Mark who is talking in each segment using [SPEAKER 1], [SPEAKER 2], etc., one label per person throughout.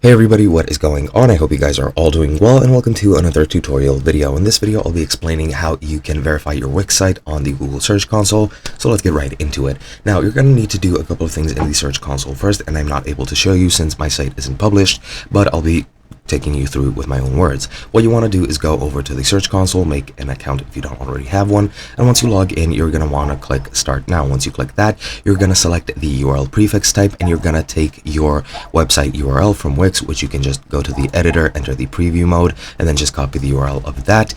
[SPEAKER 1] Hey everybody, what is going on? I hope you guys are all doing well, and welcome to another tutorial video. In this video, I'll be explaining how you can verify your Wix site on the Google Search Console. So let's get right into it. Now, you're going to need to do a couple of things in the Search Console first, and I'm not able to show you since my site isn't published, but I'll be taking you through with my own words. What you want to do is go over to the Search Console, make an account if you don't already have one, and once you log in, you're going to want to click Start Now. Once you click that, you're going to select the URL prefix type, and you're going to take your website URL from Wix, which you can just go to the editor, enter the preview mode, and then just copy the URL of that,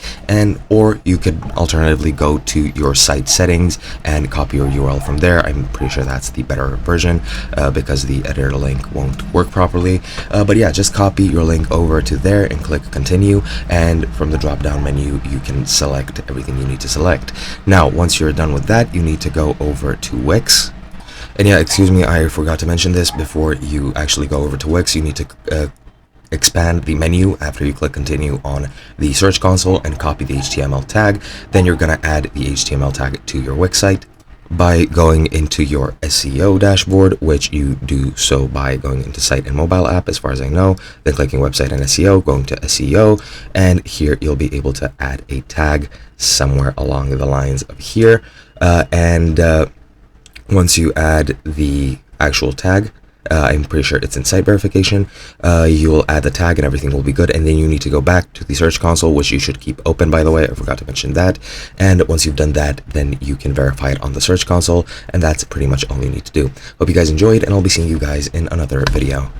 [SPEAKER 1] or you could alternatively go to your site settings and copy your URL from there. I'm pretty sure that's the better version because the editor link won't work properly, but yeah, just copy your link over to there and click continue, and from the drop down menu you can select everything you need to select. Now once you're done with that, you need to go over to Wix. And yeah, excuse me, I forgot to mention this. Before you actually go over to Wix, you need to expand the menu after you click continue on the Search Console and copy the HTML tag. Then you're going to add the HTML tag to your Wix site by going into your SEO dashboard, which you do so by going into Site and Mobile App, as far as I know, then clicking Website and SEO, going to SEO, and here you'll be able to add a tag somewhere along the lines of here, once you add the actual tag, I'm pretty sure it's in site verification, you'll add the tag and everything will be good, and then you need to go back to the Search Console, which you should keep open, by the way. I forgot to mention that. And once you've done that, then you can verify it on the Search Console, and that's pretty much all you need to do. Hope you guys enjoyed, and I'll be seeing you guys in another video.